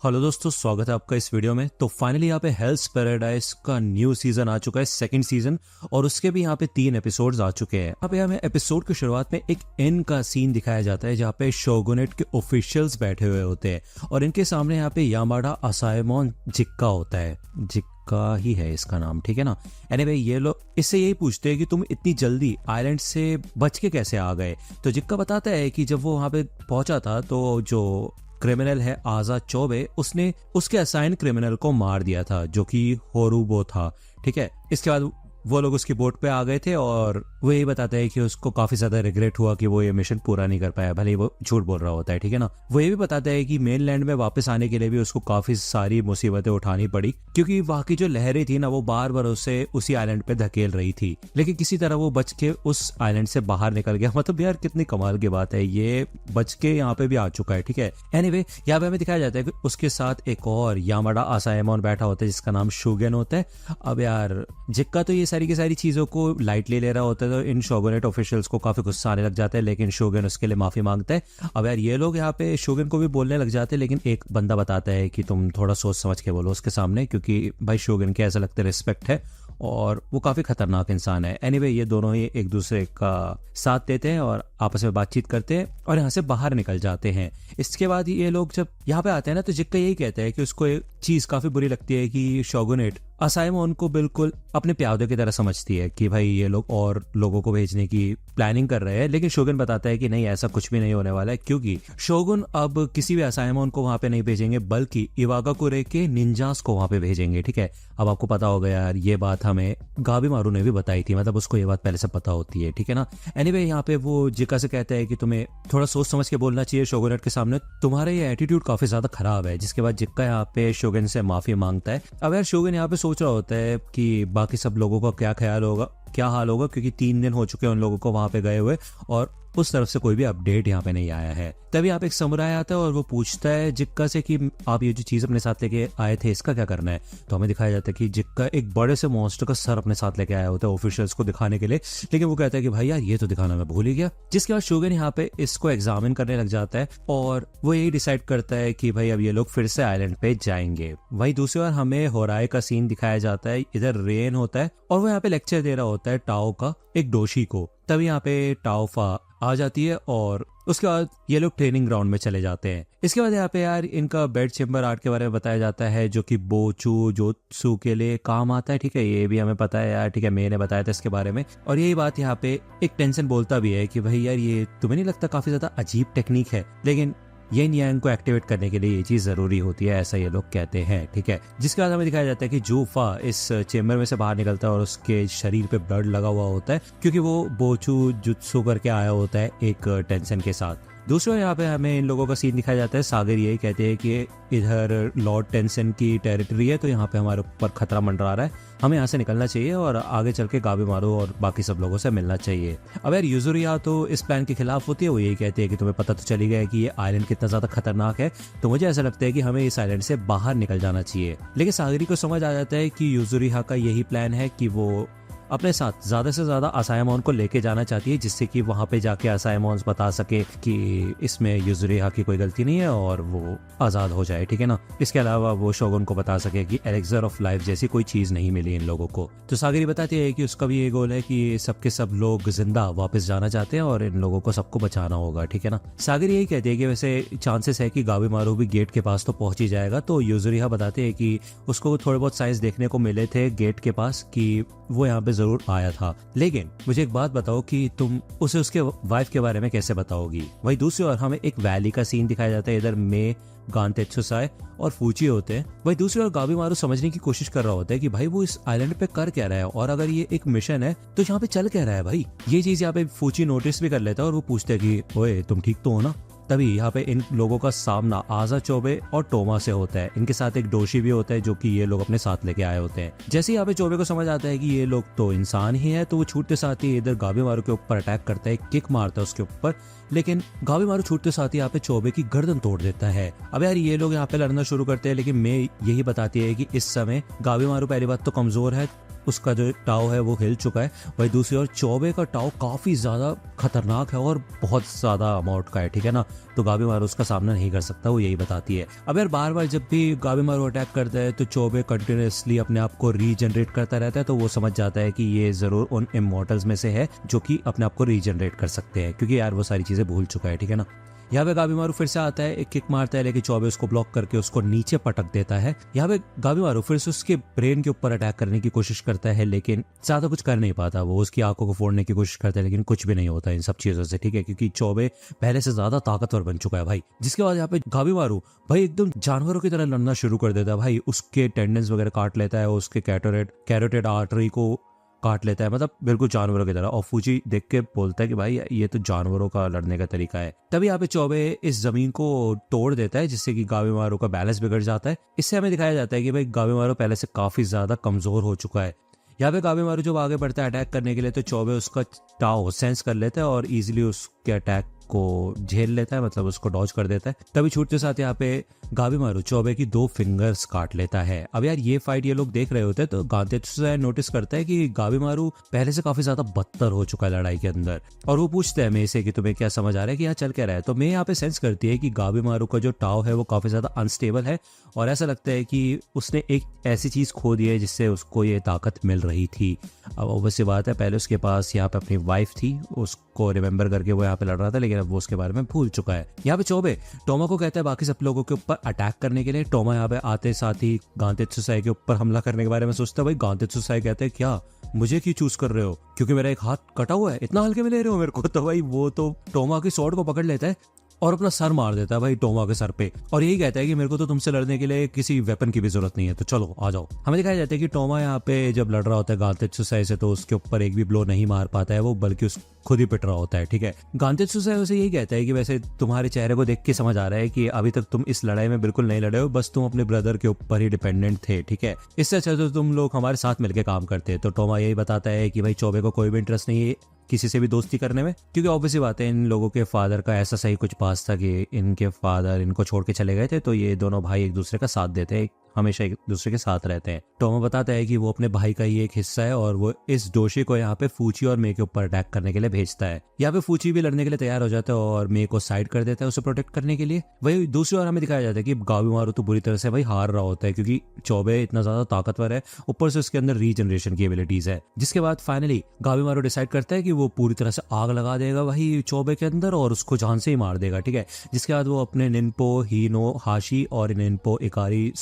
Hello दोस्तों, स्वागत है आपका इस वीडियो में। तो फाइनली यहाँ पे हेल्स पैराडाइज का न्यू सीजन आ चुका है, सेकंड सीजन, और उसके भी यहाँ पे 3 एपिसोड्स आ चुके हैं। यहाँ पे हमें एपिसोड की शुरुआत में एक इन का सीन दिखाया जाता है जहाँ पे शोगुनेट के ऑफिशियल्स बैठे हुए होते हैं और इनके सामने यहाँ पे यामाडा असाएमोन जिक्का होता है। जिक्का ही है इसका नाम, ठीक है ना। एनीवे ये लोग इससे यही पूछते हैं कि तुम इतनी जल्दी आइलैंड से बच के कैसे आ गए। तो जिक्का बताता है कि जब वो वहाँ पे पहुंचा था तो जो क्रिमिनल है आजा चोबे, उसने उसके असाइन क्रिमिनल को मार दिया था जो कि होरुबो था, ठीक है। इसके बाद वो लोग उसकी बोट पे आ गए थे और वो यही बताते हैं कि उसको काफी ज्यादा रिग्रेट हुआ कि वो ये मिशन पूरा नहीं कर पाया, भले ही वो झूठ बोल रहा होता है, ठीक है ना। वो ये भी बताता है कि मेनलैंड में वापस आने के लिए भी उसको काफी सारी मुसीबतें उठानी पड़ी क्योंकि वहां की जो लहरें थी ना वो बार बार उसे उसी आइलैंड पे धकेल रही थी, लेकिन किसी तरह वो बच के उस आइलैंड से बाहर निकल गया। मतलब यार कितनी कमाल की बात है, ये बच के यहाँ पे भी आ चुका है, ठीक है। एनीवे यहाँ पे हमें दिखाया जाता है कि उसके साथ एक और यामाडा असाएमोन बैठा होता है जिसका नाम शोगेन होता है। अब यार जिक्का तो ये सारी की सारी चीजों को लाइटली ले रहा होता है, तो इन शोगुनेट ऑफिशियल्स को काफी गुस्सा आने लग जाता है, लेकिन शोगन उसके लिए माफी मांगता है। अब यार ये लोग यहाँ पे शोगन को भी बोलने लग जाते हैं, लेकिन एक बंदा बताता है कि तुम थोड़ा सोच समझ के बोलो उसके सामने, क्योंकि भाई शोगन के ऐसा लगता है रिस्पेक्ट है और वो काफी खतरनाक इंसान है। एनीवे ये दोनों ही एक दूसरे का साथ देते हैं और आपस में बातचीत करते हैं और यहाँ से बाहर निकल जाते हैं। इसके बाद ये लोग जब यहाँ पे आते हैं ना तो जिक्का यही कहता है कि उसको एक चीज काफी बुरी लगती है कि शोगुनेट असाएमोन को बिल्कुल अपने प्यादे की तरह समझती है कि भाई ये लोग और लोगों को भेजने की प्लानिंग कर रहे हैं, लेकिन शोगुन बताता है कि नहीं, ऐसा कुछ भी नहीं होने वाला है क्योंकि शोगुन अब किसी भी असाएमोन को वहां पे नहीं भेजेंगे बल्कि इवागाकुरे के निंजास को वहां पे भेजेंगे, ठीक है। अब आपको पता होगा यार ये बात हमें गाबीमारू ने भी बताई थी, मतलब उसको ये बात पहले से पता होती है, ठीक है ना। एनीवे यहाँ पे वो जिक्का से कहता है कि तुम्हें थोड़ा सोच समझ के बोलना चाहिए शोगुनेट के सामने, तुम्हारा ये एटीट्यूड काफी ज्यादा खराब है। जिसके बाद जिक्का यहाँ पे शोगुन से माफी मांगता है। अब यार शोगुन यहाँ पे सोच रहा होता है कि बाकी सब लोगों का क्या ख्याल होगा, क्या हाल होगा, क्योंकि 3 दिन हो चुके हैं उन लोगों को वहां पे गए हुए और उस तरफ से कोई भी अपडेट यहाँ पे नहीं आया है। तभी यहाँ पे एक समुराई आता है और वो पूछता है जिक्का से कि आप ये जो चीज अपने साथ लेके आए थे इसका क्या करना है। तो हमें दिखाया जाता है कि जिक्का एक बड़े से मॉन्स्टर का सर अपने साथ लेके आया होता है ऑफिशियल्स को दिखाने के लिए, लेकिन वो कहता है कि भाई यार ये तो दिखाना मैं भूल ही गया। जिसके बाद शोगन यहाँ पे इसको एग्जामिन करने लग जाता है और वो यही डिसाइड करता है कि भाई अब ये लोग फिर से आइलैंड पे जाएंगे। वही दूसरी बार हमें होराई का सीन दिखाया जाता है, इधर रेन होता है और वो यहाँ पे लेक्चर दे रहा होता है टाओ का एक डोशी को। तभी यहाँ पे टाओफा आ जाती है और उसके बाद ये लोग ट्रेनिंग ग्राउंड में चले जाते हैं। इसके बाद यहाँ पे यार इनका बेड चेम्बर आर्ट के बारे में बताया जाता है जो कि बोचू जोत्सु के लिए काम आता है, ठीक है। ये भी हमें पता है यार, ठीक है, मैंने बताया था इसके बारे में। और यही बात यहाँ पे एक टेंशन बोलता भी है कि भाई यार ये तुम्हें नहीं लगता काफी ज्यादा अजीब टेक्निक है, लेकिन ये नियांग को एक्टिवेट करने के लिए ये चीज जरूरी होती है, ऐसा ये लोग कहते हैं, ठीक है। जिसके बाद हमें दिखाया जाता है कि जूफा इस चेम्बर में से बाहर निकलता है और उसके शरीर पे ब्लड लगा हुआ होता है क्योंकि वो बोचू जुत्सु करके आया होता है एक टेंशन के साथ। दूसरा यहाँ पे हमें इन लोगों का सीन दिखाया जाता है। सागर यही कहते हैं कि इधर लॉर्ड टेंशन की टेरिटरी है तो यहाँ पे हमारे ऊपर खतरा मंडरा रहा है, हमें यहाँ से निकलना चाहिए और आगे चल के गाबीमारू और बाकी सब लोगों से मिलना चाहिए। अब यार यूजुरिया तो इस प्लान के खिलाफ होती है, वो यही कहती है कि तुम्हें पता तो चली गया कि ये आइलैंड कितना ज्यादा खतरनाक है, तो मुझे ऐसा लगता है कि हमें इस आइलैंड से बाहर निकल जाना चाहिए। लेकिन सागरी को समझ आ जाता है कि यूजुरिया का यही प्लान है कि वो अपने साथ ज्यादा से ज्यादा असाएमोन को लेके जाना चाहती है जिससे कि वहां पे जाके असाएमोन बता सके कि इसमें यूजुरिया की कोई गलती नहीं है और वो आजाद हो जाए, ठीक है ना। इसके अलावा वो शोगुन को बता सके कि एलेक्सर ऑफ लाइफ जैसी कोई चीज नहीं मिली इन लोगों को। तो सागरी बताती है कि उसका भी ये गोल है कि सबके सब लोग जिंदा वापस जाना चाहते हैं और इन लोगों को सबको बचाना होगा, ठीक है ना। सागरी यही कहती है कि वैसे चांसेस है कि गाबीमारू भी गेट के पास तो पहुंच ही जाएगा। तो यूजुरिया बताते हैं कि उसको थोड़े बहुत साइंस देखने को मिले थे गेट के पास कि वो यहाँ पे जरूर आया था, लेकिन मुझे एक बात बताओ कि तुम उसे उसके वाइफ के बारे में कैसे बताओगी। वही दूसरी ओर हमें एक वैली का सीन दिखाया जाता है, इधर मे गांतेत्सुसाई और फूची होते हैं। वही दूसरी ओर गाबीमारू समझने की कोशिश कर रहा होता है कि भाई वो इस आइलैंड पे कर क्या रहा है और अगर ये एक मिशन है तो यहाँ पे चल क्या रहा है भाई। ये चीज यहाँ पे फूची नोटिस भी कर लेता है और वो पूछते हैं कि ओए तुम ठीक तो हो ना। तभी यहाँ पे इन लोगों का सामना आजा चोबे और टोमा से होता है। इनके साथ एक डोशी भी होता है जो कि ये लोग अपने साथ लेके आए होते हैं। जैसे यहाँ पे चोबे को समझ आता है कि ये लोग तो इंसान ही है तो वो छूटते साथ ही इधर गाबीमारू के ऊपर अटैक करता है, किक मारता है उसके ऊपर, लेकिन गाबीमारू छूटते साथ ही यहाँ पे चोबे की गर्दन तोड़ देता है। अब यार ये लोग यहाँ पे लड़ना शुरू करते हैं, लेकिन मैं यही बताती है कि इस समय गाबीमारू पहली बात तो कमजोर है, उसका जो टाव है वो हिल चुका है। वही दूसरी ओर चोबे का टाव काफी ज्यादा खतरनाक है और बहुत ज्यादा अमाउंट का है, ठीक है ना। तो गाबीमारू उसका सामना नहीं कर सकता, वो यही बताती है। अब यार बार बार जब भी गाबीमारू अटैक करता है तो चोबे कंटिन्यूसली अपने आप को रीजनरेट करता रहता है, तो वो समझ जाता है कि ये जरूर उन इमॉर्टल्स में से है जो कि अपने आप को रीजनरेट कर सकते हैं, क्योंकि यार वो सारी चीजें भूल चुका है, ठीक है ना। यहाँ पे गाबीमारू फिर से आता है, एक किक मारता है, लेकिन चोबे उसको ब्लॉक करके उसको नीचे पटक देता है। यहाँ पे गाबीमारू फिर से उसके ब्रेन के ऊपर अटैक करने की कोशिश करता है, लेकिन ज्यादा कुछ कर नहीं पाता। वो उसकी आंखों को फोड़ने की कोशिश करता है, लेकिन कुछ भी नहीं होता इन सब चीजों से, ठीक है, क्योंकि चोबे पहले से ज्यादा ताकतवर बन चुका है भाई। जिसके बाद यहाँ पे गाबीमारू भाई एकदम जानवरों की तरह लड़ना शुरू कर देता है भाई। उसके टेंडन्स वगैरह काट लेता है, उसके कैरोटेड आर्टरी को काट लेता है, मतलब बिल्कुल जानवरों की तरह। और फूजी देख के बोलता है कि भाई ये तो जानवरों का लड़ने का तरीका है। तभी यहाँ पे चोबे इस जमीन को तोड़ देता है, जिससे कि गाबीमारू का बैलेंस बिगड़ जाता है। इससे हमें दिखाया जाता है कि भाई गाबीमारू पहले से काफी ज्यादा कमजोर हो चुका है। यहाँ पे गाबीमारू जब आगे बढ़ता है अटैक करने के लिए, तो चोबे उसका टाव सेंस कर लेता है और इजिली उसके अटैक को झेल लेता है, मतलब उसको डॉज कर देता है। तभी छूटते साथ यहाँ पे गाबीमारू चोबे की 2 फिंगर्स काट लेता है। अब यार ये फाइट ये लोग देख रहे होते हैं, तो गांतेत्सु नोटिस करता है कि गाबीमारू पहले से काफी ज्यादा बदतर हो चुका है लड़ाई के अंदर, और वो पूछते हैं मे से कि तुम्हें क्या समझ आ रहा है कि यहाँ चल क्या रहा है। तो मैं यहाँ पे सेंस करती है कि गाबीमारू का जो टाव है वो काफी ज्यादा अनस्टेबल है, और ऐसा लगता है कि उसने एक ऐसी चीज खो दी है जिससे उसको ये ताकत मिल रही थी। अब ऑब्वियसली बात है, पहले उसके पास यहाँ पे अपनी वाइफ थी, उसको रिमेम्बर करके वो यहाँ पे लड़ रहा था, लेकिन अब वो उसके बारे में भूल चुका है। यहाँ पे चोबे टोमा को कहता है बाकी सब लोगों के ऊपर अटैक करने के लिए। टोमा यहाँ पे आते साथ ही गांतेत्सु के ऊपर हमला करने के बारे में सोचता है। भाई गांतेत्सु कहते हैं क्या मुझे क्यों चूज कर रहे हो, क्योंकि मेरा एक हाथ कटा हुआ है, इतना हल्के में ले रहे हो मेरे को। तो भाई वो तो टोमा की स्वॉर्ड को पकड़ लेता है और अपना सर मार देता है भाई टोमा के सर पे, और यही कहता है कि मेरे को तो तुमसे लड़ने के लिए किसी वेपन की भी जरूरत नहीं है, तो चलो आ जाओ। हमें दिखाया जाता है कि टोमा यहाँ पे जब लड़ रहा होता है गांतेत्सु से, तो उसके ऊपर एक भी ब्लो नहीं मार पाता है वो, बल्कि उस खुद ही पिट रहा होता है, ठीक है। गांतेत्सु उसे यही कहता है कि वैसे तुम्हारे चेहरे को देख के समझ आ रहा है कि अभी तक तुम इस लड़ाई में बिल्कुल नहीं लड़े हो, बस तुम अपने ब्रदर के ऊपर ही डिपेंडेंट थे, ठीक है। इससे अच्छा तो तुम लोग हमारे साथ मिलकर काम करते। तो टोमा यही बताता है कि भाई चोबे को कोई भी इंटरेस्ट नहीं है किसी से भी दोस्ती करने में, क्योंकि ऑब्वियसली बात है इन लोगों के फादर का ऐसा सही कुछ पास था कि इनके फादर इनको छोड़ के चले गए थे, तो ये दोनों भाई एक दूसरे का साथ देते हैं, हमेशा एक दूसरे के साथ रहते हैं। टोमा बताता है कि वो अपने भाई का ही एक हिस्सा है, और वो इस डोशी को यहाँ पे फूची और मे के ऊपर अटैक करने के लिए भेजता है। यहाँ पे फूची भी लड़ने के लिए तैयार हो जाता है और मे को साइड कर देता है उसे प्रोटेक्ट करने के लिए। वही दूसरी ओर हमें दिखाया जाता है कि गाबीमारू तो बुरी तरह से भाई हार रहा होता है, क्योंकि चोबे इतना ज्यादा ताकतवर है, ऊपर से उसके अंदर रीजनरेशन की एबिलिटीज है। जिसके बाद फाइनली गाबीमारू डिसाइड करता है कि वो पूरी तरह से आग लगा देगा वही चोबे के अंदर और उसको जान से ही मार देगा, ठीक है। जिसके बाद वो अपने निन्पो हीनो हाशी और निन्पो इकारी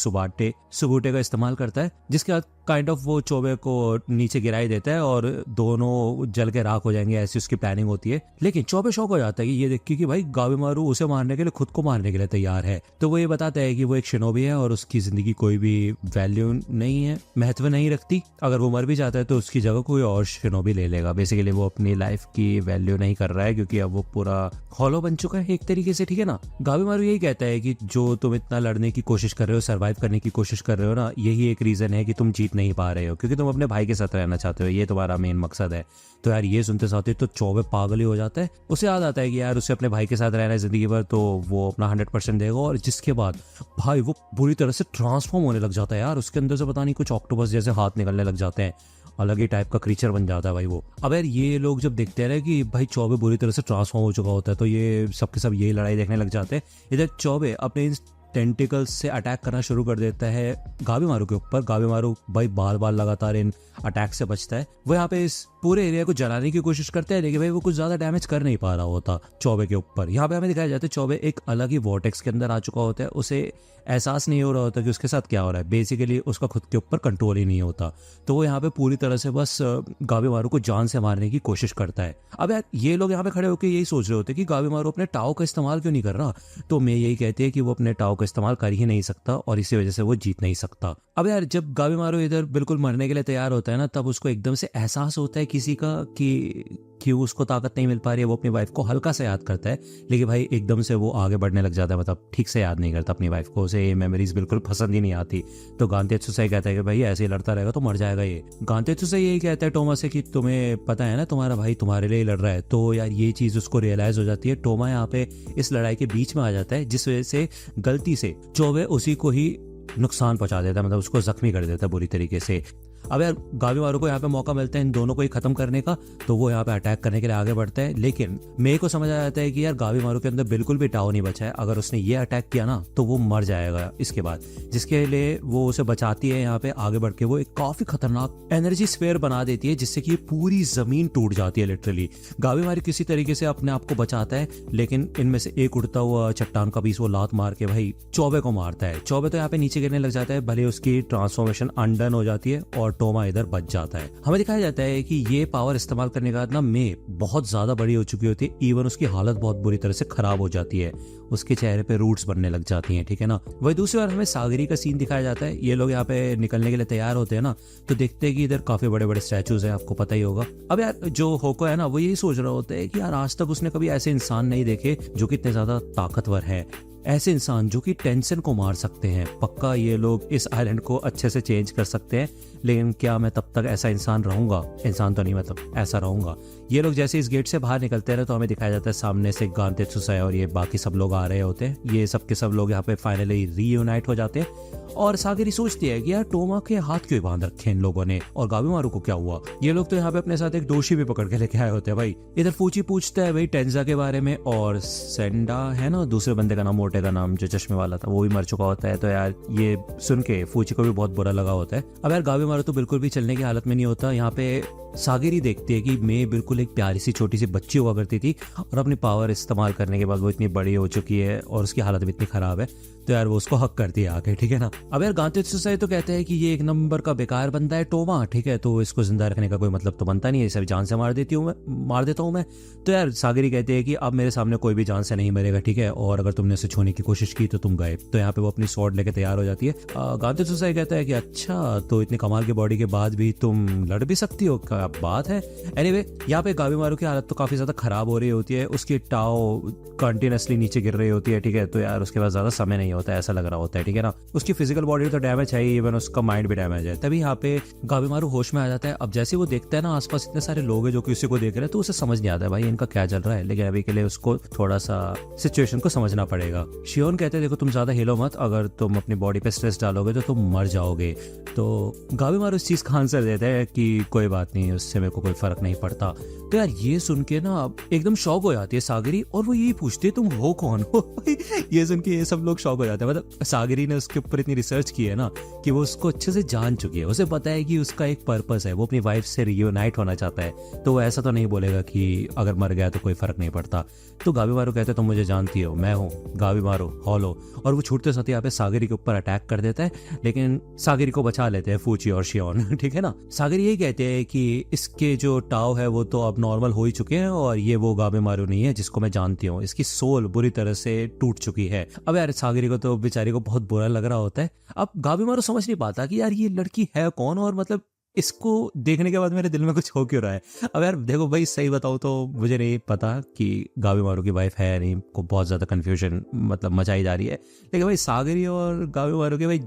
सुबुटे का इस्तेमाल करता है, जिसके बाद काइंड ऑफ वो चोबे को नीचे गिराई देता है और दोनों जल के राख हो जाएंगे, ऐसी उसकी प्लानिंग होती है। लेकिन चोबे शॉक हो जाता है कि ये देख के कि भाई गाबीमारू उसे मारने के लिए खुद को मारने के लिए तैयार है। तो वो ये बताता है कि वो एक शिनोबी है और उसकी जिंदगी कोई भी वैल्यू नहीं है, महत्व नहीं रखती। अगर वो मर भी जाता है तो उसकी जगह कोई और शिनोबी ले लेगा। बेसिकली वो अपनी लाइफ की वैल्यू नहीं कर रहा है, क्योंकि अब वो पूरा हॉलो बन चुका है एक तरीके से, ठीक है ना। गाबीमारू यही कहता है कि जो तुम इतना लड़ने की कोशिश कर रहे हो, सर्वाइव करने की कोशिश कर रहे हो ना, यही एक रीजन है कि तुम जीत नहीं पा रहे हो, क्योंकि तुम अपने भाई के साथ रहना चाहते हो, ये तुम्हारा मेन मकसद है। तो यार ये सुनते साथ ही तो चोबे पागल ही हो जाता है। उसे याद आता है कि यार उसे अपने भाई के साथ रहना है जिंदगी भर, तो वो अपना 100% देगा। और जिसके बाद भाई वो पूरी तरह से ट्रांसफॉर्म होने लग जाता है यार, उसके अंदर से पता नहीं कुछ ऑक्टोपस जैसे हाथ निकलने लग जाते हैं, अलग ही टाइप का क्रीचर बन जाता है भाई वो। अब यार ये लोग जब देखते हैं कि भाई चोबे बुरी तरह से ट्रांसफॉर्म हो चुका होता है, तो ये सबके सब यही लड़ाई देखने लग जाते हैं। इधर चोबे अपने टेंटिकल्स से अटैक करना शुरू कर देता है गाबीमारू के ऊपर। गाबीमारू भाई बार बार लगातार इन अटैक से बचता है। वो यहाँ पे इस पूरे एरिया को जलाने की कोशिश करता है, लेकिन भाई वो कुछ ज्यादा डैमेज कर नहीं पा रहा होता चोबे के ऊपर। यहाँ पे हमें दिखाया जाता है चोबे एक अलग ही वॉर्टेक्स के अंदर आ चुका होता है, उसे एहसास नहीं हो रहा होता कि उसके साथ क्या हो रहा है। बेसिकली उसका खुद के ऊपर कंट्रोल ही नहीं होता, तो वो यहाँ पे पूरी तरह से बस गाबीमारू को जान से मारने की कोशिश करता है। अब यार ये लोग यहाँ पे खड़े होकर यही सोच रहे होते कि गाबीमारू अपने टाओ का इस्तेमाल क्यों नहीं कर रहा, तो मैं यही कहती है कि वो अपने टाओ का इस्तेमाल कर ही नहीं सकता और इसी वजह से वो जीत नहीं सकता। अब यार जब गाबीमारू इधर बिल्कुल मरने के लिए तैयार होता है ना, तब उसको एकदम से एहसास होता है किसी का कि क्यों उसको ताकत नहीं मिल पा रही है, वो अपनी वाइफ को हल्का से याद करता है, लेकिन भाई एकदम से वो आगे बढ़ने लग जाता है, मतलब ठीक से याद नहीं करता अपनी वाइफ को, उसे ये मेमोरीज बिल्कुल पसंद ही नहीं आती। तो गांतेत्सु से कहता है कि भाई ऐसे ही लड़ता रहेगा तो मर जाएगा ये। गांतेत्सु से यही कहता है टोमा से कि तुम्हें पता है ना तुम्हारा भाई तुम्हारे लिए लड़ रहा है। तो यार ये चीज़ उसको रियलाइज हो जाती है। टोमा यहाँ पे इस लड़ाई के बीच में आ जाता है, जिस वजह से गलती से चौबे उसी को ही नुकसान पहुंचा देता है, मतलब उसको जख्मी कर देता है बुरी तरीके से। अब यार गावीमारू को यहाँ पे मौका मिलता है इन दोनों को ही खत्म करने का, तो वो यहाँ पे अटैक करने के लिए आगे बढ़ता है, लेकिन मे को समझ आ जाता है कि यार गावीमारू के अंदर बिल्कुल भी टाओ नहीं बचा है, अगर उसने ये अटैक किया ना तो वो मर जाएगा इसके बाद, जिसके लिए वो उसे बचाती है। यहाँ पे आगे बढ़ के वो एक काफी खतरनाक एनर्जी स्फीयर बना देती है, जिससे कि पूरी जमीन टूट जाती है लिटरली। गावीमारू किसी तरीके से अपने आप को बचाता है, लेकिन इनमें से एक उड़ता हुआ चट्टान का पीस वो लात मार के भाई चौबे को मारता है। चौबे तो यहाँ पे नीचे गिरने लग जाता है, भले उसकी ट्रांसफॉर्मेशन अनडन हो जाती है और टोमा इधर बच जाता है। हमें दिखाया जाता है कि ये पावर इस्तेमाल करने के बाद ना मे बहुत ज्यादा बड़ी हो चुकी होती है, इवन उसकी हालत बहुत बुरी तरह से खराब हो जाती है, उसके चेहरे पे रूट्स बनने लग जाती हैं, ठीक है ना। वही दूसरी बार हमें सागरी का सीन दिखाया जाता है। ये लोग यहाँ पे निकलने के लिए तैयार होते हैं ना, तो देखते हैं कि इधर काफी बड़े बड़े स्टैचूज हैं, आपको पता ही होगा। अब यार जो होको है ना वो यही सोच रहा होता है कि यार आज तक उसने कभी ऐसे इंसान नहीं देखे जो कि इतने ज्यादा ताकतवर है, ऐसे इंसान जो कि टेंशन को मार सकते हैं। पक्का ये लोग इस आइलैंड को अच्छे से चेंज कर सकते हैं, लेकिन क्या मैं तब तक ऐसा इंसान रहूंगा? इंसान तो नहीं, मतलब ऐसा रहूंगा। ये लोग जैसे इस गेट से बाहर निकलते हैं तो हमें दिखाया जाता है सामने से गांतेत्सु और ये बाकी सब लोग आ रहे होते हैं। ये सब के सब लोग यहाँ पे फाइनली रीयूनाइट हो जाते हैं और सागरी सोचती है कि यार टोमा के हाथ क्यों बांध रखे इन लोगों ने, और गावीमारू को क्या हुआ? ये लोग तो यहाँ पे अपने साथ एक दोषी भी पकड़ के लेके आए होते हैं भाई। इधर फूची पूछता है भाई टेंजा के बारे में, और सेंडा है ना दूसरे बंदे का नाम, मोटे का नाम, जो चश्मे वाला था, वो भी मर चुका होता है। तो यार ये सुन के फूची को भी बहुत बुरा लगा होता है। अब यार गावीमारू तो बिल्कुल भी चलने की हालत में नहीं होता। यहाँ पे सागरी देखती है कि मैं बिल्कुल एक प्यारी सी छोटी सी बच्ची हुआ करती थी और अपनी पावर इस्तेमाल करने के बाद वो इतनी बड़ी हो चुकी है और उसकी हालत भी इतनी खराब है, तो यार वो उसको हक करती है आके, ठीक है ना। अब यार गांतेत्सु तो कहते हैं कि ये एक नंबर का बेकार बंदा है टोमा, ठीक है, तो इसको जिंदा रखने का कोई मतलब तो बनता नहीं है, इसे जान से मार देता हूँ मैं। तो यार सागरी कहते हैं कि अब मेरे सामने कोई भी जान से नहीं मरेगा, ठीक है, और अगर तुमने उसे छूने की कोशिश की तो तुम गए। तो यहाँ पे वो अपनी स्वॉर्ड लेके तैयार हो जाती है। गांतेत्सु कहता है कि अच्छा, तो इतनी कमाल की बॉडी के बाद भी तुम लड़ भी सकती हो, क्या बात है। एनीवे यहाँ पे गावीमारू की हालत तो काफी ज्यादा खराब हो रही होती है, उसकी टाओ कंटिन्यूसली नीचे गिर रही होती है, ठीक है, तो यार उसके पास ज्यादा समय नहीं होता है, ऐसा लग रहा होता है, ठीक है ना। उसकी फिजिकल बॉडी तो डैमेज है, इवन उसका माइंड भी डैमेज है। तभी यहाँ पे गावीमारू होश में आ जाता है। अब जैसे वो देखता है ना आसपास इतने सारे लोग हैं जो कि उसी को देख रहे हैं, तो उसे समझ नहीं आता है भाई इनका क्या चल रहा है, लेकिन अभी के लिए उसको थोड़ा सा सिचुएशन को समझना पड़ेगा। शियोन कहते हैं देखो तुम ज्यादा हिलो मत, अगर तुम अपनी बॉडी पे स्ट्रेस डालोगे तो तुम मर जाओगे। तो गावीमारू इस चीज का आंसर देता है कि कोई बात नहीं, उससे मेरे को कोई फर्क नहीं पड़ता। तो यार ये सुन के ना एकदम शॉक हो जाती है सागरी, और वो यही पूछती है तुम हो कौन हो। ये सुन के ये सब लोग शॉक हो जाते हैं। मतलब सागरी ने उसके ऊपर इतनी रिसर्च की है ना कि वो उसको अच्छे से जान चुकी है, उसे पता है कि उसका एक पर्पस है, वो अपनी वाइफ से रियूनाइट होना चाहता है। तो वो ऐसा तो नहीं बोलेगा कि अगर मर गया तो कोई फर्क नहीं पड़ता। तो गावीमारू कहते तुम मुझे जानती हो, मैं हूँ गावीमारू हॉलो, और वो छूटते साथ यहाँ पे सागरी के ऊपर अटैक कर देता है, लेकिन सागरी को बचा लेते हैं फूची और शियोन, ठीक है ना। सागरी यही कहते हैं कि इसके जो टाव है वो तो अब नॉर्मल हो ही चुके हैं, और ये वो गावीमारू नहीं है जिसको मैं जानती हूँ, इसकी सोल बुरी तरह से टूट चुकी है। अब यार सागरी को तो बेचारी को बहुत बुरा लग रहा होता है। अब गावीमारू समझ नहीं पाता कि यार ये लड़की है कौन, और मतलब इसको देखने के बाद मेरे दिल में कुछ हो क्यों रहा है। अब यार देखो भाई सही बताऊं तो मुझे नहीं पता कि गावीमारू की वाइफ है नहीं, को बहुत ज्यादा कंफ्यूजन मतलब मचाई जा रही है, लेकिन भाई सागरी और गावीमारू के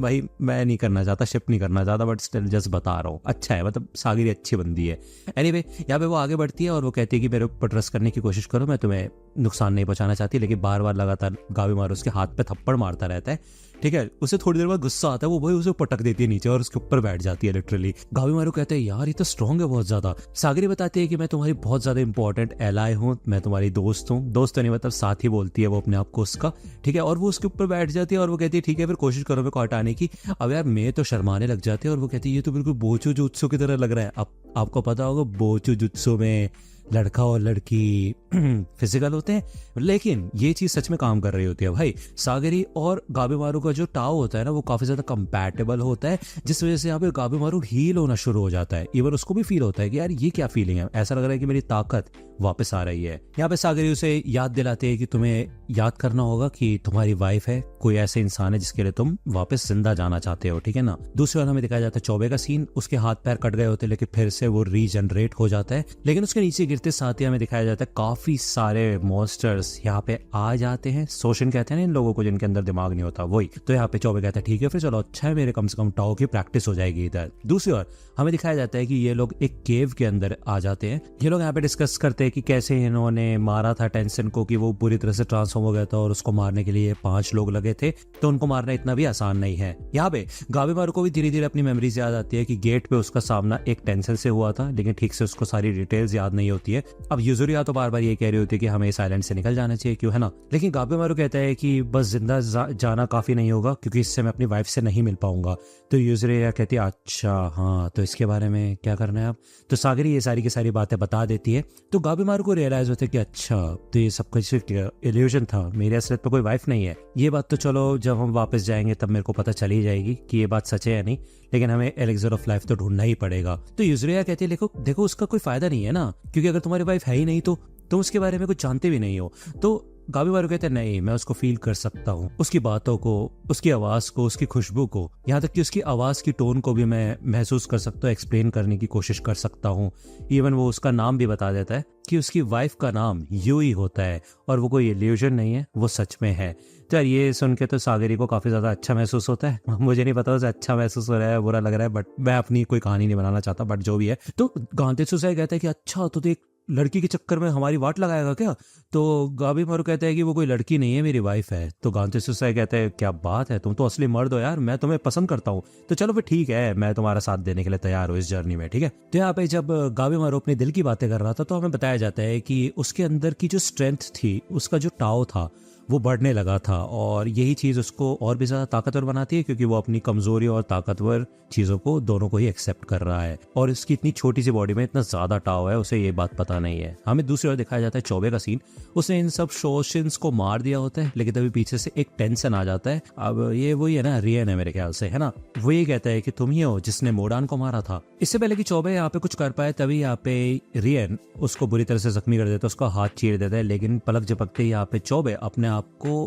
भाई मैं नहीं करना चाहता, शिप नहीं करना चाहता, बट स्टिल जस्ट बता रहा हूँ, अच्छा है, मतलब सागरी अच्छी बंदी है। एनीवे यहाँ पे वो आगे बढ़ती है और वो कहती है कि मेरे ऊपर ट्रस्ट करने की कोशिश करो, मैं तुम्हें नुकसान नहीं पहुंचाना चाहती, लेकिन बार बार लगातार गावीमारू उसके हाथ पे थप्पड़ मारता रहता है, ठीक है। उसे थोड़ी देर बाद गुस्सा आता है, वो भाई उसे पटक देती है नीचे और उसके ऊपर बैठ जाती है लिटरली। गावीमारू कहते हैं यार ये तो स्ट्रांग है बहुत ज्यादा। सागरी बताती है कि मैं तुम्हारी बहुत ज्यादा इंपॉर्टेंट एलाय हूँ, मैं तुम्हारी दोस्त हूँ, दोस्त तो नहीं मतलब साथ ही बोलती है वो अपने आप को उसका, ठीक है, और वो उसके ऊपर बैठ जाती है और वो कहती है ठीक है फिर कोशिश करो मेरे को हटाने की। अब यार मैं तो शर्माने लग जाती है और वो कहती है ये तो बिल्कुल बोचू जुत्सु की तरह लग रहा है। अब आपको पता होगा बोचू जुत्सु में लड़का और लड़की फिजिकल होते हैं, लेकिन ये चीज सच में काम कर रही होती है भाई। सागरी और गाबेमारू का जो टाओ होता है ना, वो काफी ज्यादा कंपैटिबल होता है, जिस वजह से यहाँ पे गाबेमारू हील होना शुरू हो जाता है। इवन उसको भी फील होता है कि यार ये क्या फीलिंग है, ऐसा लग रहा है कि मेरी ताकत वापस आ रही है। यहाँ पे सागरी उसे याद दिलाते हैं कि तुम्हें याद करना होगा कि तुम्हारी वाइफ है, कोई ऐसे इंसान है जिसके लिए तुम वापस जिंदा जाना चाहते हो, ठीक है ना। दूसरी बार हमें दिखाया जाता है चौबे का सीन। उसके हाथ पैर कट गए होते हैं, लेकिन फिर से वो रीजनरेट हो जाता है। लेकिन उसके नीचे गिरते साथ ही हमें दिखाया जाता है काफी सारे मॉन्स्टर्स यहाँ पे आ जाते हैं। सोशन कहते हैं ना इन लोगों को जिनके अंदर दिमाग नहीं होता, वही। तो यहाँ पे चौबे कहता है ठीक है फिर चलो, अच्छा है मेरे कम से कम टाओ की प्रैक्टिस हो जाएगी इधर। दूसरी ओर हमें दिखाया जाता है कि ये लोग एक केव के अंदर आ जाते हैं। ये लोग यहाँ पे डिस्कस करते हैं कि कैसे इन्होंने मारा था टेंशन को, कि वो पूरी तरह से ट्रांसफॉर्म हो गया था और उसको मारने के लिए 5 लोग लगे थे, तो उनको मारना इतना भी आसान नहीं है। यहाँ पे गाबेमारू को भी धीरे धीरे अपनी मेमोरीज याद आती है कि गेट पे उसका सामना एक टेंशन से हुआ था, लेकिन ठीक से उसको सारी डिटेल्स याद नहीं होती है। अब यूजुरिया तो बार बार ये कह रही होती है कि हमें इस आइलैंड से निकल जाना चाहिए, क्यों, है ना। लेकिन गाबेमारू कहता है कि बस जिंदा जाना काफी नहीं होगा, क्योंकि इससे मैं अपनी वाइफ से नहीं मिल पाऊंगा। तो यूजुरिया कहती है अच्छा हाँ, तो इसके बारे में क्या करना है अब। तो सागरी ये सारी की सारी बातें बता देती है। तो गाबेमारू को रियलाइज होता है कि अच्छा, तो ये सब कुछ इल्यूजन था, मेरी असलियत में कोई वाइफ नहीं है। ये बात तो चलो जब हम वापस जाएंगे तब मेरे को पता चली जाएगी कि ये बात सच है या नहीं, लेकिन हमें एलिक्सर ऑफ लाइफ तो ढूंढना ही पड़ेगा। तो यूजुरिया कहती है देखो उसका कोई फायदा नहीं है ना, क्योंकि अगर तुम्हारी वाइफ है ही नहीं तो तुम उसके बारे में कुछ जानते भी नहीं हो। तो गाबेमारू कहते हैं नहीं, मैं उसको फील कर सकता हूँ, उसकी बातों को, उसकी आवाज को, उसकी खुशबू को, यहाँ तक कि उसकी आवाज की टोन को भी मैं महसूस कर सकता हूँ, एक्सप्लेन करने की कोशिश कर सकता हूँ। इवन वो उसका नाम भी बता देता है कि उसकी वाइफ का नाम यूई होता है और वो कोई इल्यूजन नहीं है, वो सच में है। तो यार ये सुन के तो सागरी को काफी ज्यादा अच्छा महसूस होता है। मुझे नहीं पता उसे अच्छा महसूस हो रहा है, बुरा लग रहा है, बट मैं अपनी कोई कहानी नहीं बनाना चाहता, बट जो भी है। तो गांतेत्सु कहता है कि अच्छा, तो एक लड़की के चक्कर में हमारी वाट लगाएगा क्या। तो गाबेमारू कहता है कि वो कोई लड़की नहीं है, मेरी वाइफ है। तो गांतेत्सु कहता है क्या बात है, तुम तो असली मर्द हो यार, मैं तुम्हें पसंद करता हूँ, तो चलो फिर ठीक है, मैं तुम्हारा साथ देने के लिए तैयार हूँ इस जर्नी में, ठीक है। तो यहाँ पे जब गाबेमारू अपने दिल की बातें कर रहा था, तो हमें बताया जाता है कि उसके अंदर की जो स्ट्रेंथ थी, उसका जो टाओ था, वो बढ़ने लगा था, और यही चीज़ उसको और भी ज़्यादा ताकतवर बनाती है, क्योंकि वो अपनी कमजोरी और ताकतवर चीज़ों को दोनों को ही एक्सेप्ट कर रहा है। और इसकी इतनी छोटी सी बॉडी में इतना ज़्यादा टाव है, उसे ये बात पता नहीं है। हमें दूसरी ओर दिखाया जाता है चौबे का सीन। उसने इन सब शोशिन्स को मार दिया होता है, लेकिन तभी पीछे से एक टेंशन आ जाता है। अब ये वही है ना, रियन है मेरे ख्याल से, है ना। वो ये कहता है कि तुम ही हो जिसने मोडान को मारा था। इससे पहले कि चौबे यहाँ पे कुछ कर पाए, तभी यहाँ पे रियन उसको बुरी तरह से जख्मी कर देता है, उसका हाथ चीर देता है, लेकिन पलक झपकते ही यहाँ पे चौबे अपने आप को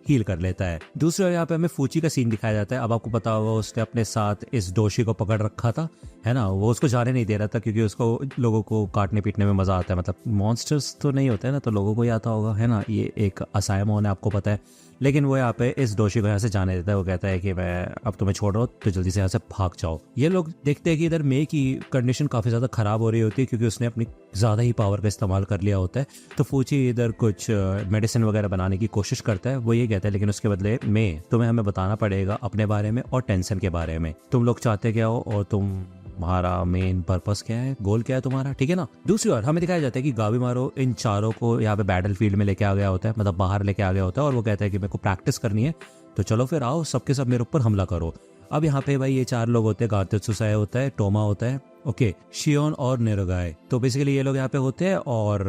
हील कर लेता है। दूसरी ओर यहाँ पे हमें फूची का सीन दिखाया जाता है। अब आपको पता होगा उसने अपने साथ इस डोशी को पकड़ रखा था, है ना। वो उसको जाने नहीं दे रहा था, क्योंकि उसको लोगों को काटने पीटने में मजा आता है। मतलब मॉन्स्टर्स तो नहीं होते ना, तो लोगों को ही आता होगा, है ना। ये एक असाइमोन है, आपको पता है। लेकिन वो यहाँ पे इस डोशी को यहाँ से जाने देता है। वो कहता है कि मैं अब तुम्हें छोड़ रहा हूँ, तो जल्दी से यहाँ से भाग जाओ। ये लोग देखते हैं कि इधर मे की कंडीशन काफी ज्यादा खराब हो रही होती है, क्योंकि उसने अपनी ज्यादा ही पावर का इस्तेमाल कर लिया होता है। तो फूची इधर कुछ मेडिसिन वगैरह बनाने की कोशिश करता है। वो ये कहता है लेकिन उसके बदले में तुम्हें हमें बताना पड़ेगा अपने बारे में और टेंशन के बारे में। तुम लोग चाहते क्या हो और तुम्हारा मेन पर्पस क्या है, गोल क्या है तुम्हारा, ठीक है ना। दूसरी ओर हमें दिखाया जाता है कि गाबेमारू इन चारों को यहाँ पे बैटल फील्ड में लेके आ गया होता है, मतलब बाहर लेके आ गया होता है, और वो कहता है कि मेरे को प्रैक्टिस करनी है, तो चलो फिर आओ सबके सब मेरे ऊपर हमला करो। अब यहाँ पे भाई ये 4 लोग होते हैं। गांतेत्सु होता है, टोमा होता है, ओके, शियोन और निरोगाए। तो बेसिकली ये लोग यहाँ पे होते हैं, और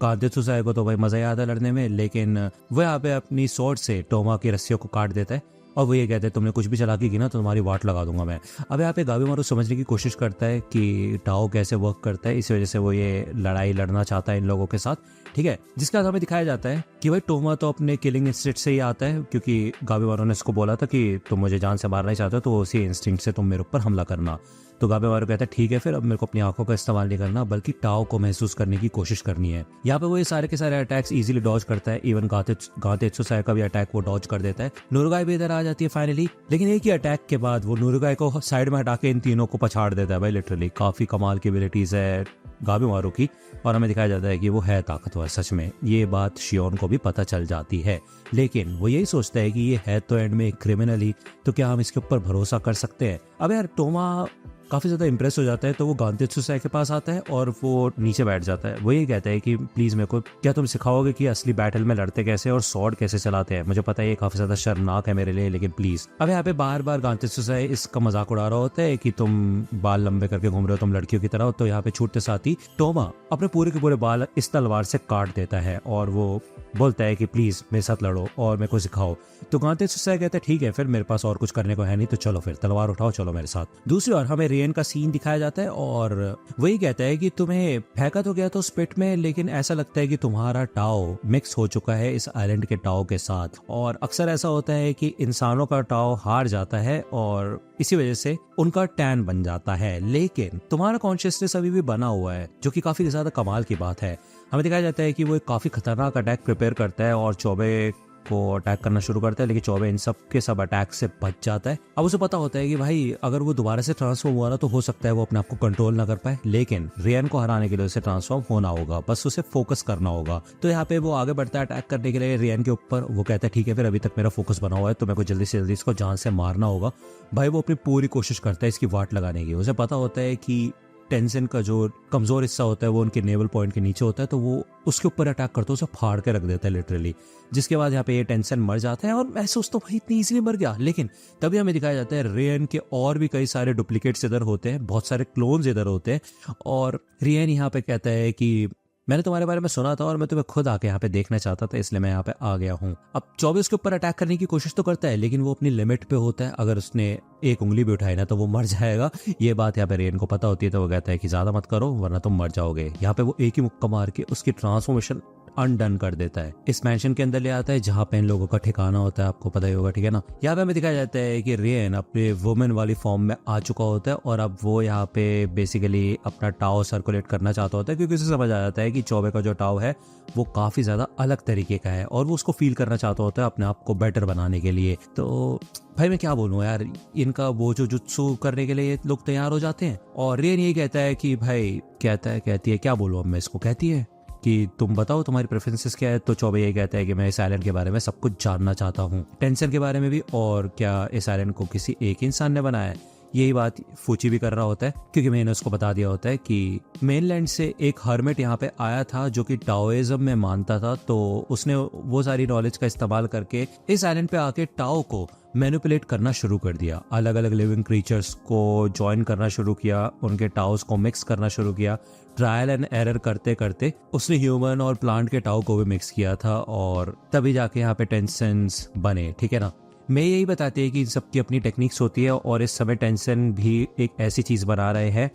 गांतेत्सु को तो भाई मजा ही आता है लड़ने में, लेकिन वो यहाँ पे अपनी स्वॉर्ड से टोमा की रस्सियों को काट देता है, और वो ये कहते हैं तुमने कुछ भी चालाकी की ना तो तुम्हारी वाट लगा दूंगा मैं। अब यहाँ पे गाबेमारू समझने की कोशिश करता है कि टाओ कैसे वर्क करता है, इस वजह से वो ये लड़ाई लड़ना चाहता है इन लोगों के साथ, ठीक है। जिसके बाद हमें दिखाया जाता है कि भाई टोमा तो अपने किलिंग इंस्टिंक्ट से ही आता है, क्योंकि गाबेमारू ने इसको बोला था कि तुम मुझे जान से मारना ही चाहते हो, तो उसी इंस्टिंक्ट से तुम मेरे ऊपर हमला करना। तो गाबेमारू कहता है ठीक है फिर, अब मेरे को अपनी आंखों का इस्तेमाल नहीं करना, बल्कि टाओ को महसूस करने की कोशिश करनी है। यहाँ पे वो ये सारे के सारे अटैक्स इजीली डॉज करता है। इवन गांतेत्सु का भी अटैक वो डॉज कर देता है। निरोगाए भी इधर आ जाती है फाइनली, लेकिन एक ही अटैक के बाद वो निरोगाए को साइड में हटा के इन तीनों को पछाड़ देता है। भाई लिटरली काफी कमाल की एबिलिटीज है गाबेमारू की, और हमें दिखाया जाता है कि वो है ताकतवर सच में। ये बात शियोन को भी पता चल जाती है, लेकिन वो यही सोचता है कि ये है तो एंड में क्रिमिनल ही, तो क्या हम इसके ऊपर भरोसा कर सकते हैं। अब यार टोमा काफी ज्यादा इंप्रेस हो जाता है, तो वो गांतेत्सुसाई के पास आता है और वो नीचे बैठ जाता है। वो ये कहता है कि प्लीज मेरे को क्या तुम सिखाओगे कि असली बैटल में लड़ते कैसे और स्वॉर्ड कैसे चलाते हैं। मुझे पता है ये काफी ज्यादा शर्मनाक है मेरे लिए, लेकिन प्लीज। अब यहाँ पे बार बार गांतेत्सुसाई इसका मजाक उड़ा रहा होता है कि तुम बाल लंबे करके घूम रहे हो, तुम लड़कियों की तरह। तो यहाँ पे छूटते साथ ही टोमा अपने पूरे के पूरे बाल इस तलवार से काट देता है और वो बोलता है कि प्लीज मेरे साथ लड़ो और मेरे को सिखाओ। तो गांतेत्सुसाई कहता है ठीक है, फिर मेरे पास और कुछ करने को है नहीं, तो चलो फिर तलवार उठाओ, चलो मेरे साथ। दूसरी ओर हमें रियन का सीन दिखाया जाता है और वही कहता है कि तुम्हें फेंका तो गया तो स्पिट में, लेकिन ऐसा लगता है कि तुम्हारा टाओ मिक्स हो चुका है इस आइलैंड के टाओ के साथ। और अक्सर ऐसा होता है कि इंसानों का टाओ हार जाता है और इसी वजह से उनका टैन बन जाता है, लेकिन तुम्हारा कॉन्शियसनेस अभी भी बना हुआ है, जो कि काफी ज्यादा कमाल की बात है। हमें दिखाया जाता है कि वो एक काफी खतरनाक अटैक प्रिपेयर करता है और चौबे को अटैक करना शुरू करता है, लेकिन चौबे इन सब के सब अटैक से बच जाता है। अब उसे पता होता है कि भाई अगर वो दोबारा से ट्रांसफॉर्म हुआ ना तो हो सकता है वो अपने आप को कंट्रोल ना कर पाए, लेकिन रियन को हराने के लिए उसे ट्रांसफॉर्म होना होगा, बस उसे फोकस करना होगा। तो यहाँ पे वो आगे बढ़ता है अटैक करने के लिए रियन के ऊपर। वो कहता है ठीक है, फिर अभी तक मेरा फोकस बना हुआ है तो मेरे को जल्दी से जल्दी इसको जान से मारना होगा। भाई वो अपनी पूरी कोशिश करता है इसकी वाट लगाने की। उसे पता होता है कि टेंशन का जो कमजोर हिस्सा होता है वो उनके नेवल पॉइंट के नीचे होता है, तो वो उसके ऊपर अटैक करता है, उसे फाड़ के रख देता है लिटरली। जिसके बाद यहाँ पे ये टेंशन मर जाता है और मैं सोचता हूँ भाई इतनी इजीली मर गया, लेकिन तभी हमें दिखाया जाता है रियन के और भी कई सारे डुप्लीकेट्स इधर होते हैं, बहुत सारे क्लोन्स इधर होते हैं। और रियन यहाँ पे कहता है कि मैंने तुम्हारे बारे में सुना था और मैं तुम्हें खुद आके यहाँ पे देखना चाहता था, इसलिए मैं यहाँ पे आ गया हूँ। अब 24 के ऊपर अटैक करने की कोशिश तो करता है, लेकिन वो अपनी लिमिट पे होता है। अगर उसने एक उंगली भी उठाई ना तो वो मर जाएगा। ये बात यहाँ पे रेन को पता होती है, तो वो कहता है कि ज्यादा मत करो वरना तुम मर जाओगे। यहाँ पे वो एक ही मुक्का मार के उसकी ट्रांसफॉर्मेशन अनडन कर देता है। इस मैंशन के अंदर ले आता है जहाँ पे इन लोगों का ठिकाना होता है, आपको पता ही होगा, ठीक है ना। यहाँ पे हमें दिखाया जाता है कि रियन अपने वुमेन वाली फॉर्म में आ चुका होता है और अब वो यहाँ पे बेसिकली अपना टाओ सर्कुलेट करना चाहता होता है, क्योंकि उसे समझ आ जाता है कि चौबे का जो टाओ है वो काफी ज्यादा अलग तरीके का है और वो उसको फील करना चाहता होता है अपने आप को बेटर बनाने के लिए। तो भाई मैं क्या बोलूँ यार, इनका वो जो जुत्सु करने के लिए ये लोग तैयार हो जाते हैं। और रियन यही कहता है कि भाई कहती है क्या बोलूँ अब मैं इसको, कहती है कि तुम बताओ तुम्हारी प्रेफरेंसेस क्या है। तो चौबे ये कहता है कि मैं इस आइलैंड के बारे में सब कुछ जानना चाहता हूँ, टेंशन के बारे में भी, और क्या इस आइलैंड को किसी एक इंसान ने बनाया है। यही बात फूची भी कर रहा होता है, क्योंकि मैंने उसको बता दिया होता है कि मेनलैंड से एक हर्मिट यहाँ पे आया था जो कि टाओइज्म में मानता था, तो उसने वो सारी नॉलेज का इस्तेमाल करके इस आइलैंड पे आके टाओ को मैनिपुलेट करना शुरू कर दिया, अलग अलग लिविंग क्रीचर्स को ज्वाइन करना शुरू किया, उनके टाओस को मिक्स करना शुरू किया। ट्रायल एंड एरर करते करते उसने ह्यूमन और प्लांट के टाओ को भी मिक्स किया था और तभी जाके यहाँ पे टेंशन्स बने, ठीक है ना। मैं यही बताती है कि इन सबकी अपनी टेक्निक्स होती है और इस समय टेंशन भी एक ऐसी चीज बना रहे हैं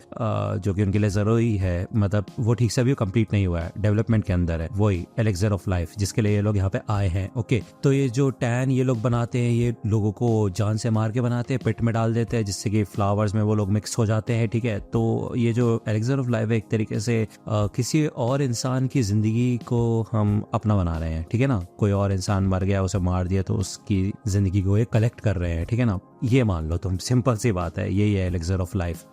जो कि उनके लिए जरूरी है। मतलब वो ठीक से भी कंप्लीट नहीं हुआ है, डेवलपमेंट के अंदर है, वही एलेक्सर ऑफ लाइफ जिसके लिए ये लोग यहाँ पे आए हैं। ओके, तो ये जो टैन ये लोग बनाते हैं, ये लोगों को जान से मार के बनाते हैं, पिट में डाल देते हैं जिससे कि फ्लावर्स में वो लोग मिक्स हो जाते हैं, ठीक है। तो ये जो एलेक्सर ऑफ लाइफ है एक तरीके से किसी और इंसान की जिंदगी को हम अपना बना रहे हैं, ठीक है ना। कोई और इंसान मर गया, उसे मार दिया, तो उसकी जिंदगी को ये कलेक्ट कर रहे हैं, ठीक है ना। ये मान लो तुम, सिंपल सी बात है, यही है एलेक्सर ऑफ लाइफ।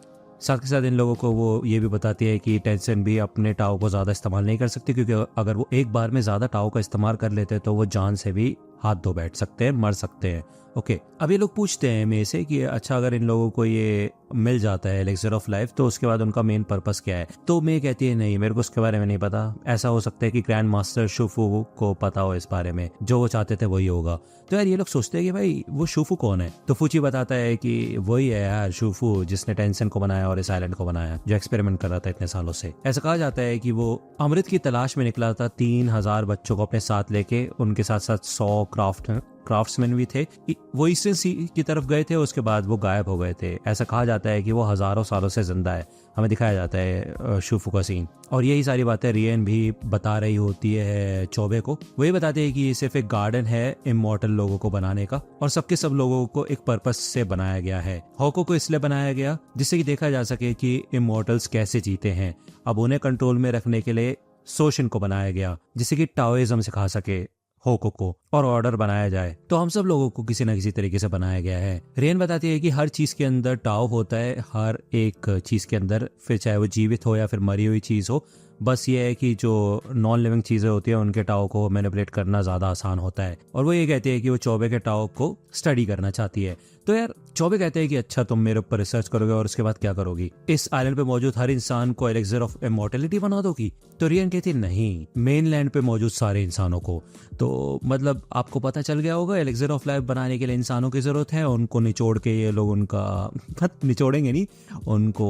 साथ के साथ इन लोगों को वो ये भी बताती है कि टेंशन भी अपने टाओ को ज्यादा इस्तेमाल नहीं कर सकती, क्योंकि अगर वो एक बार में ज्यादा टाओ का इस्तेमाल कर लेते तो वो जान से भी हाथ धो बैठ सकते हैं, मर सकते हैं। ओके, अब ये लोग पूछते हैं मेरे से कि अच्छा अगर इन लोगों को ये मिल जाता है एलेक्सर ऑफ लाइफ तो उसके बाद उनका मेन पर्पस क्या है। तो मैं कहती है नहीं, मेरे को उसके बारे में नहीं पता, ऐसा हो सकता है कि ग्रैंड मास्टर शुफू को पता हो इस बारे में, जो वो चाहते थे वही होगा। तो यार ये लोग सोचते हैं कि भाई वो शुफू कौन है, तो फूची बताता है कि वही है यार शुफू जिसने टेंशन को बनाया और इस आइलैंड को बनाया, जो एक्सपेरिमेंट कर रहा था इतने सालों से। ऐसा कहा जाता है कि वो अमृत की तलाश में निकला था 3000 बच्चों को अपने साथ लेके, उनके साथ साथ 100 क्राफ्ट्समैन भी थे। वो ईस्टर्न सी की तरफ गए थे, उसके बाद वो गायब हो गए थे। ऐसा कहा जाता है कि वो हजारों सालों से जिंदा है, हमें दिखाया जाता है शुफू का सीन। और यही सारी बातें रियन भी बता रही होती है चौबे को। वही बताते हैं कि ये सिर्फ एक गार्डन है इमॉर्टल लोगों को बनाने का, और सबके सब लोगों को एक पर्पस से बनाया गया है। हॉको को इसलिए बनाया गया जिससे कि देखा जा सके कि इमॉर्टल्स कैसे जीते हैं। अब उन्हें कंट्रोल में रखने के लिए सोशन को बनाया गया, जिससे कि टाओइज्म सिखा सके होको को और ऑर्डर बनाया जाए। तो हम सब लोगों को किसी न किसी तरीके से बनाया गया है। रेन बताती है कि हर चीज के अंदर टाओ होता है, हर एक चीज के अंदर, फिर चाहे वो जीवित हो या फिर मरी हुई चीज हो, बस ये है कि जो नॉन लिविंग चीज़ें होती है उनके टाओ को मैनिपुलेट करना ज़्यादा आसान होता है। और वो ये कहती है कि वो चौबे के टाओ को स्टडी करना चाहती है। तो यार चौबे कहते हैं कि अच्छा तुम मेरे ऊपर रिसर्च करोगे और उसके बाद क्या करोगी, इस आइलैंड पे मौजूद हर इंसान को एलेक्सर ऑफ इमॉर्टैलिटी बना दोगी। तो रियन कहती है नहीं, मेनलैंड पे मौजूद सारे इंसानों को। तो मतलब आपको पता चल गया होगा एलेक्सर ऑफ लाइफ बनाने के लिए इंसानों की जरूरत है। उनको निचोड़ के ये लोग उनका निचोड़ेंगे नहीं, उनको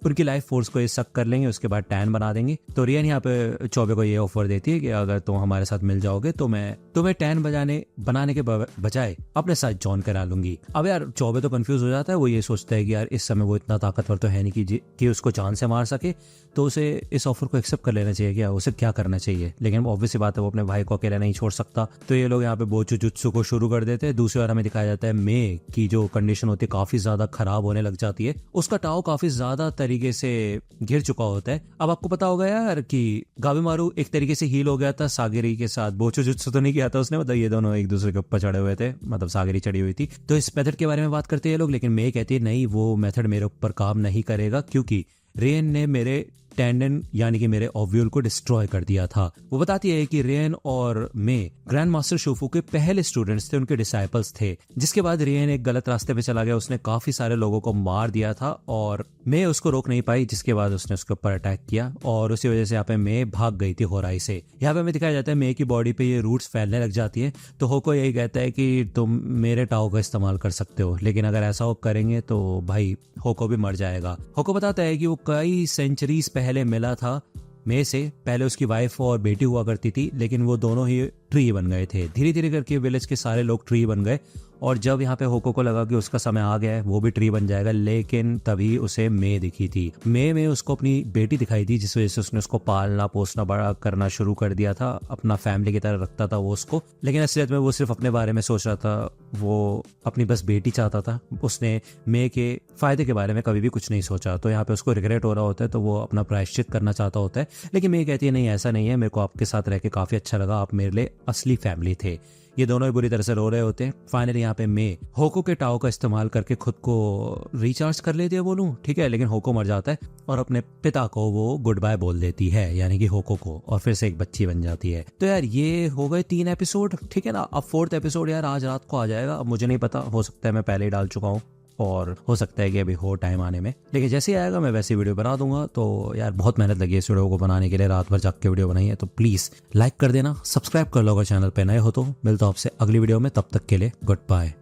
उनकी लाइफ फोर्स को ये सक कर लेंगे, उसके बाद टैन बना देंगे। तो रियन यहाँ पे चौबे को ये ऑफर देती है कि अगर तुम हमारे साथ मिल जाओगे तो मैं तुम्हें टैन बनाने के बजाय अपने साथ जॉन करा लूंगी। अब यार चौबे तो कंफ्यूज हो जाता है। वो ये सोचता है कि यार इस समय वो इतना ताकतवर तो है नहीं कि उसको जान से मार सके, तो उसे इस ऑफर को एक्सेप्ट कर लेना चाहिए। क्या उसे क्या करना चाहिए, लेकिन ऑब्वियस बात है वो अपने भाई को अकेला नहीं छोड़ सकता। तो ये लोग यहाँ पे बोचू जुत्सु को शुरू कर देते हैं। दूसरी बार हमें दिखाया जाता है मे की जो कंडीशन होती है काफी ज्यादा खराब होने लग जाती है। उसका टाओ काफी ज्यादा तरीके से घिर चुका होता है। अब आपको पता होगा यार कि गाबिमारू एक तरीके से हील हो गया था सागिरी के साथ। बोचू जुत्सु तो नहीं किया था उसने, मतलब ये दोनों एक दूसरे के ऊपर चढ़े हुए थे, मतलब सागिरी चढ़ी हुई थी। तो इस मेथड के बारे में बात करते हैं लोग, लेकिन मे कहती है नहीं, वो मेथड मेरे ऊपर काम नहीं करेगा क्योंकि रेन ने मेरे टेंडन यानी कि मेरे ओव्यूल को डिस्ट्रॉय कर दिया था। वो बताती है कि रेन और मे ग्रैंड मास्टर शोफू के पहले स्टूडेंट्स थे, उनके डिसाइपल्स थे। जिसके बाद रेन एक गलत रास्ते पे चला गया, उसने काफी सारे लोगों को मार दिया था और मे उसको रोक नहीं पाई, जिसके बाद उसने उसके ऊपर अटैक किया और उसी वजह से यहाँ पे मे भाग गई थी होराई से। यहाँ पे हमें दिखाया जाता है मे की बॉडी पे ये रूट्स फैलने लग जाती है। तो होको यही कहता है कि तुम मेरे टाओ का इस्तेमाल कर सकते हो, लेकिन अगर ऐसा हो करेंगे तो भाई होको भी मर जाएगा। होको बताता है कि वो कई सेंचुरीज पहले मिला था मे से। पहले उसकी वाइफ और बेटी हुआ करती थी, लेकिन वो दोनों ही ट्री बन गए थे। धीरे धीरे करके विलेज के सारे लोग ट्री बन गए और जब यहाँ पे होको को लगा कि उसका समय आ गया है, वो भी ट्री बन जाएगा, लेकिन तभी उसे मे दिखी थी। मे में उसको अपनी बेटी दिखाई थी, जिस वजह से उसने उसको पालना पोसना बड़ा करना शुरू कर दिया था। अपना फैमिली की तरह रखता था वो उसको, लेकिन असलियत में वो सिर्फ अपने बारे में सोच रहा था। वो अपनी बस बेटी चाहता था, उसने मे के फायदे के बारे में कभी भी कुछ नहीं सोचा। तो यहाँ पे उसको रिग्रेट हो रहा होता है, तो वो अपना प्रायश्चित करना चाहता होता है। लेकिन मे कहती है नहीं, ऐसा नहीं है, मेरे को आपके साथ रह के काफी अच्छा लगा, आप मेरे लिए असली फैमिली थे। ये दोनों ही बुरी तरह से रो रहे होते हैं। फाइनली यहाँ पे मे होको के टाओ का इस्तेमाल करके खुद को रिचार्ज कर लेती है बोलूं, ठीक है, लेकिन होको मर जाता है और अपने पिता को वो गुड बाय बोल देती है, यानी कि होको को, और फिर से एक बच्ची बन जाती है। तो यार ये हो गए 3 एपिसोड, ठीक है ना। अब 4th एपिसोड यार आज रात को आ जाएगा। अब मुझे नहीं पता, हो सकता है मैं पहले ही डाल चुका हूँ और हो सकता है कि अभी हो टाइम आने में, लेकिन जैसे ही आएगा मैं वैसे वीडियो बना दूंगा। तो यार बहुत मेहनत लगी है इस वीडियो को बनाने के लिए, रात भर जाग के वीडियो बनाई है। तो प्लीज लाइक कर देना, सब्सक्राइब कर लो अगर चैनल पे नए हो तो। मिलता हूं आपसे अगली वीडियो में, तब तक के लिए गुड बाय।